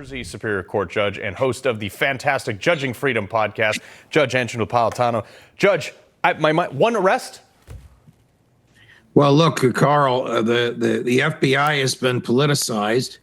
Jersey Superior Court judge and host of the fantastic Judging Freedom podcast, Judge Angelo Napolitano. Judge, one arrest? Well, look, Carl, the FBI has been politicized.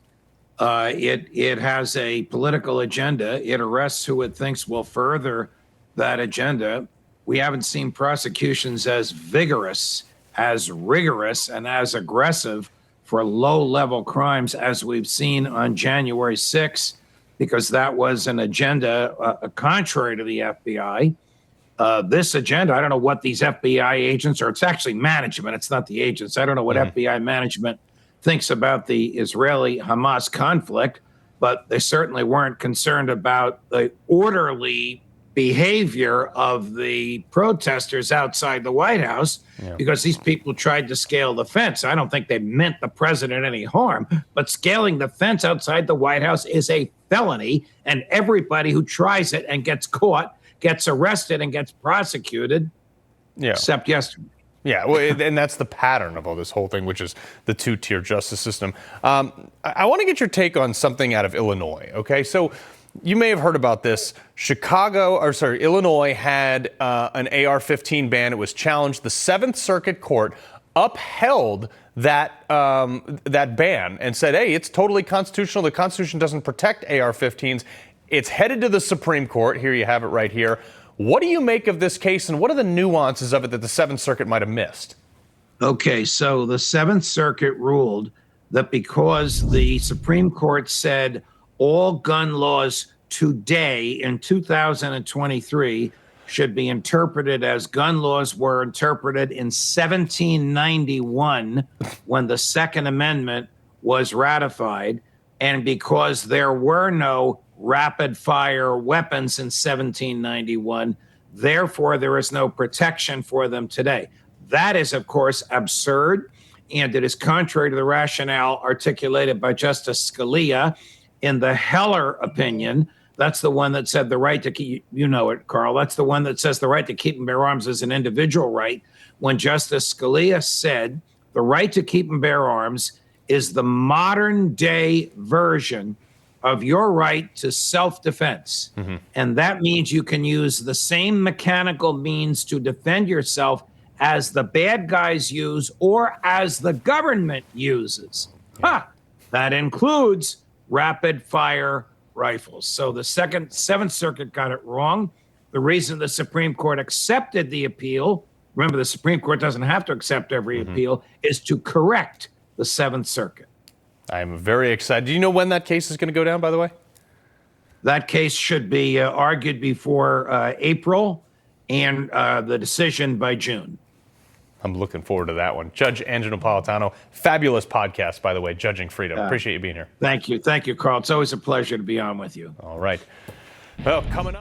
It has a political agenda. It arrests who it thinks will further that agenda. We haven't seen prosecutions as vigorous, as rigorous, and as aggressive for low-level crimes as we've seen on January 6th, because that was an agenda contrary to the FBI. This agenda, I don't know what these FBI agents, or it's actually management, it's not the agents. I don't know what FBI management thinks about the Israeli-Hamas conflict, but they certainly weren't concerned about the orderly behavior of the protesters outside the White House, because these people tried to scale the fence. I don't think they meant the president any harm, but scaling the fence outside the White House is a felony, and everybody who tries it and gets caught gets arrested and gets prosecuted, except yesterday. Yeah, well, and that's the pattern of all this whole thing, which is the two-tier justice system. I want to get your take on something out of Illinois, okay? So you may have heard about this. Illinois had an AR-15 ban. It was challenged. The Seventh Circuit Court upheld that ban and said, hey, it's totally constitutional. The Constitution doesn't protect AR-15s. It's headed to the Supreme Court. Here you have it right here. What do you make of this case, and what are the nuances of it that the Seventh Circuit might have missed? Okay, so the Seventh Circuit ruled that because the Supreme Court said all gun laws today in 2023 should be interpreted as gun laws were interpreted in 1791 when the Second Amendment was ratified, and because there were no rapid fire weapons in 1791, therefore there is no protection for them today. That is, of course, absurd, and it is contrary to the rationale articulated by Justice Scalia in the Heller opinion. That's the one that said the right to keep, you know it, Carl, that's the one that says the right to keep and bear arms is an individual right. When Justice Scalia said the right to keep and bear arms is the modern day version of your right to self-defense. And that means you can use the same mechanical means to defend yourself as the bad guys use or as the government uses. That includes rapid fire rifles. So the Seventh Circuit got it wrong. The reason the Supreme Court accepted the appeal, remember the Supreme Court doesn't have to accept every appeal, is to correct the Seventh Circuit. I'm very excited. Do you know when that case is going to go down, by the way? That case should be argued before April, and the decision by June. I'm looking forward to that one. Judge Angelo Napolitano, fabulous podcast, by the way, Judging Freedom. Appreciate you being here. Thank you. Thank you, Carl. It's always a pleasure to be on with you. All right. Well, coming up.